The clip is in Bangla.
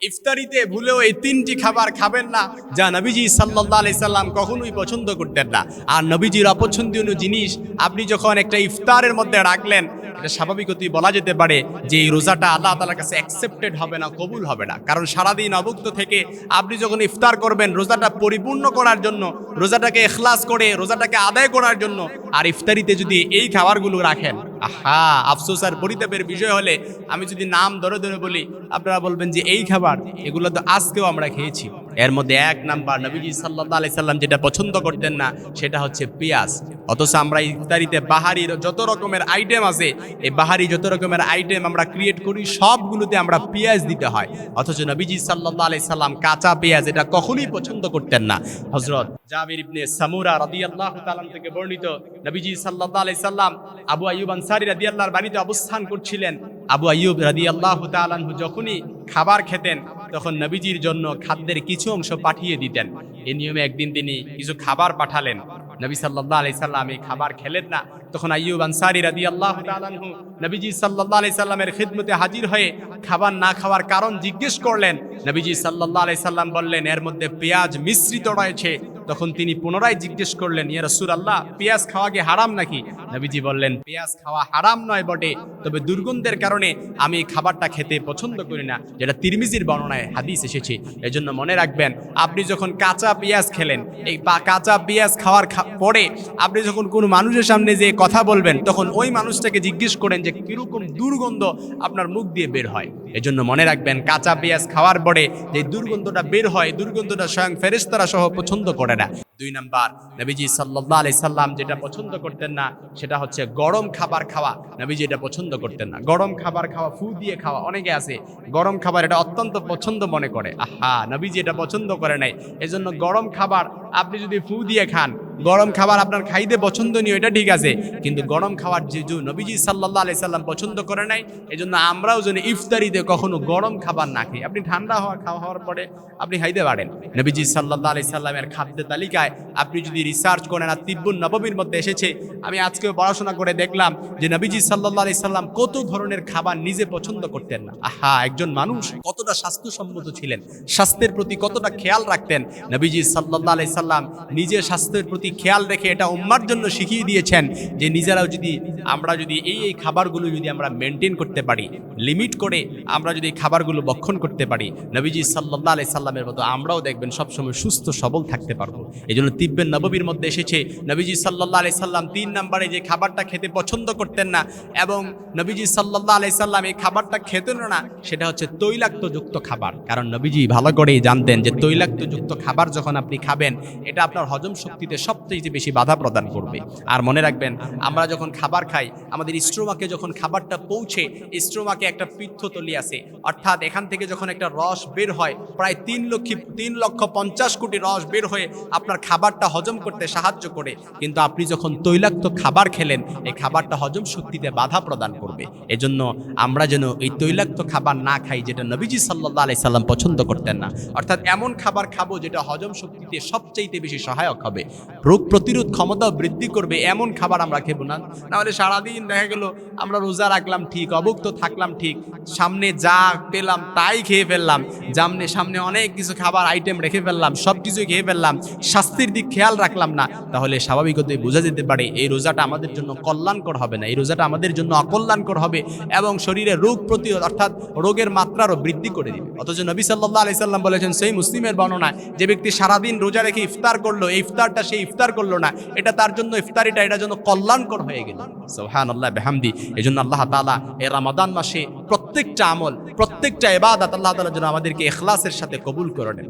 ইফতারিতে ভুলেও এই তিনটি খাবার খাবেন না যা নবীজি সাল্লাল্লাহু আলাইহি সাল্লাম কখনোই পছন্দ করতেন না। আর নবীজির অপছন্দনীয় জিনিস আপনি যখন একটা ইফতারের মধ্যে রাখলেন, এটা স্বাভাবিকতই বলা যেতে পারে যে এই রোজাটা আল্লাহ তাআলার কাছে অ্যাকসেপ্টেড হবে না, কবুল হবে না। কারণ সারাদিন অভুক্ত থেকে আপনি যখন ইফতার করবেন রোজাটা পরিপূর্ণ করার জন্য, রোজাটাকে ইখলাস করে রোজাটাকে আদায় করার জন্য, আর ইফতারিতে যদি এই খাবারগুলো রাখেন, আহা, আফসোস আর পরিতাপের বিষয় হলে আমি যদি নাম ধরে ধরে বলি আপনারা বলবেন যে এই খাবার এগুলো তো আজকেও আমরা খেয়েছি। এর মধ্যে এক নাম্বার নবীজি সাল্লাল্লাহু আলাইহি সাল্লাম যেটা পছন্দ করতেন না সেটা হচ্ছে পেঁয়াজ। অথচ আমরা ইফতারিতে বাহারির যত রকমের আইটেম আছে, এই বাহারি যত রকমের আইটেম আমরা ক্রিয়েট করি সবগুলোতে আমরা পেঁয়াজ দিতে হয়। অথচ নবীজি সাল্লাল্লাহু আলাইহি সাল্লাম কাঁচা পেঁয়াজ এটা কখনোই পছন্দ করতেন না। হযরত জাবির ইবনে সামুরা রাদিয়াল্লাহু তাআলা থেকে বর্ণিত, নবীজি সাল্লাল্লাহু আলাইহি সাল্লাম আবু আইয়ুব আনসারী রাদিয়াল্লাহু আনহু বাড়িতে অবস্থান করছিলেন। আবু আইয়ুব রাদিয়াল্লাহু তাআলা যখনই খাবার খেতেন তখন নবীজির জন্য খাদ্যের কিছু অংশ পাঠিয়ে দিতেন। এই নিয়মে একদিন তিনি কিছু খাবার পাঠালেন। নবী সাল্লাল্লাহু আলাইহি সাল্লাম এই খাবার খেলেন না। তখন আইয়ুব আনসারী রাদিয়াল্লাহু তাআলা আনহু নবীজি সাল্লাল্লাহু আলাইহি সাল্লামের খিদমতে হাজির হয়ে খাবার না খাওয়ার কারণ জিজ্ঞেস করলেন। নবীজি সাল্লাল্লাহু আলাইহি সাল্লাম বললেন, এর মধ্যে পেঁয়াজ মিশ্রিত রয়েছে। তখন তিনি পুনরায় জিজ্ঞেস করলেন, ইয়া রাসূলুল্লাহ, পেঁয়াজ খাওয়া কি হারাম নাকি? নবীজি বললেন, পেঁয়াজ খাওয়া হারাম নয় বটে, তবে দুর্গন্ধের কারণে আমি এই খাবারটা খেতে পছন্দ করি না, যেটা তিরমিজির বর্ণনায় হাদিস এসেছে। এজন্য মনে রাখবেন, আপনি যখন কাঁচা পেঁয়াজ খেলেন, এই কাঁচা পেঁয়াজ খাওয়ার পরে আপনি যখন কোনো মানুষের সামনে যে কথা বলবেন তখন ওই মানুষটাকে জিজ্ঞেস করেন যে কিরকম দুর্গন্ধ আপনার মুখ দিয়ে বের হয়। এজন্য মনে রাখবেন, কাঁচা পেঁয়াজ খাওয়ার পরে যে দুর্গন্ধটা বের হয়, দুর্গন্ধটা স্বয়ং ফেরেশতারা সহ পছন্দ করে না। দুই নাম্বার, নবীজি সাল্লাল্লাহু আলাইহি সাল্লাম যেটা পছন্দ করতেন না সেটা হচ্ছে গরম খাবার খাওয়া। নবীজি এটা পছন্দ করতেন না। গরম খাবার খাওয়া, ফু দিয়ে খাওয়া, অনেকে আছে গরম খাবার এটা অত্যন্ত পছন্দ মনে করে। আহা, নবীজি এটা পছন্দ করে নাই। এজন্য গরম খাবার আপনি যদি ফু দিয়ে খান, গরম খাবার আপনার খাইতে পছন্দনীয়, এটা ঠিক আছে, কিন্তু গরম খাবার যে নবীজি সাল্লাল্লাহু আলাইহি সাল্লাম পছন্দ করে নাই। এজন্য আমরাও যেন ইফতারিতে কখনো গরম খাবার না খাই। আপনি ঠান্ডা খাওয়া হওয়ার পরে আপনি খাইতে পারেন। নবীজি সাল্লাল্লাহু আলাইহি সাল্লামের খাদ্য তালিকায় আপনি যদি রিসার্চ করেন, আর তিব্বুন নববীর মধ্যে এসেছে, আমি আজকেও পড়াশোনা করে দেখলাম যে নবীজি সাল্লাল্লাহু আলাইহি সাল্লাম কত ধরনের খাবার নিজে পছন্দ করতেন না। আহা, একজন মানুষ কতটা স্বাস্থ্যসম্মত ছিলেন, স্বাস্থ্যের প্রতি কতটা খেয়াল রাখতেন। নবীজি সাল্লাল্লাহু আলাইহি সাল্লাম নিজের স্বাস্থ্যের প্রতি খেয়াল রেখে এটা উম্মার জন্য শিখিয়ে দিয়েছেন যে নিজেরাও যদি আমরা যদি এই খাবারগুলো যদি আমরা মেনটেন করতে পারি, লিমিট করে আমরা যদি খাবারগুলো ভক্ষণ করতে পারি, নবীজি সাল্লাল্লাহু আলাইহি সাল্লামের মতো আমরাও দেখবেন সবসময় সুস্থ সবল থাকতে পারবো। এই জন্য তিব্বেন নববীর মধ্যে এসেছে নবীজি সাল্লাল্লাহু আলাইহি সাল্লাম 3 নম্বরে যে খাবারটা খেতে পছন্দ করতেন না এবং নবীজি সাল্লাল্লাহু আলাইহি সাল্লাম এই খাবারটা খেতেন না, সেটা হচ্ছে তৈলাক্তযুক্ত খাবার। কারণ নবীজি ভালো করেই জানতেন যে তৈলাক্তযুক্ত খাবার যখন আপনি খাবেন এটা আপনার হজম শক্তিতে সবচেয়ে বেশি বাধা প্রদান করবে। আর মনে রাখবেন, আমরা যখন খাবার খাই আমাদের স্টোমাকে যখন খাবারটা পৌঁছে, স্টোমাকে একটা পিত্তথলি আছে, অর্থাৎ এখান থেকে যখন একটা রস বের হয়, প্রায় 3,50,000,000 কোটি রস বের হয়ে আপনার খাবারটা হজম করতে সাহায্য করে। কিন্তু আপনি যখন তৈলাক্ত খাবার খেলেন এই খাবারটা হজম শক্তিতে বাধা প্রদান করবে। এজন্য আমরা যেন এই তৈলাক্ত খাবার না খাই যেটা নবীজি সাল্লাল্লাহু আলাইহি সাল্লাম পছন্দ করতেন না। অর্থাৎ এমন খাবার খাবো যেটা হজম শক্তিতে সবচাইতে বেশি সহায়ক হবে, রোগ প্রতিরোধ ক্ষমতাও বৃদ্ধি করবে, এমন খাবার আমরা খেবো না। নাহলে সারাদিন দেখা গেল আমরা রোজা রাখলাম ঠিক, অভুক্ত থাকলাম ঠিক, সামনে যা পেলাম তাই খেয়ে ফেললাম, সামনে অনেক কিছু খাবার আইটেম রেখে ফেললাম, সব কিছু খেয়ে ফেললাম, স্বাস্থ্যের দিক খেয়াল রাখলাম না, তাহলে স্বাভাবিকতই বোঝা যেতে পারে এই রোজাটা আমাদের জন্য কল্যাণকর হবে না, এই রোজাটা আমাদের জন্য অকল্যাণকর হবে এবং শরীরে রোগ প্রতিরোধ অর্থাৎ রোগের মাত্রারও বৃদ্ধি করে দিবে। অথচ নবী সাল্লাল্লাহু আলাইহি সাল্লাম বলেছেন সেই মুসলিমের বর্ণনায়, যে ব্যক্তি সারাদিন রোজা রেখে ইফতার করলো, এই ইফতারটা সে ইফতার করলো না, এটা তার জন্য ইফতারিটা এটার জন্য কল্যাণকর হয়ে গেল। সুবহানাল্লাহ বিহামদি। এজন্য আল্লাহ তাআলা এই রমাদান মাসে প্রত্যেকটা আমল, প্রত্যেকটা ইবাদত আল্লাহ তাআলা যেন আমাদেরকে ইখলাসের সাথে কবুল করে নেন।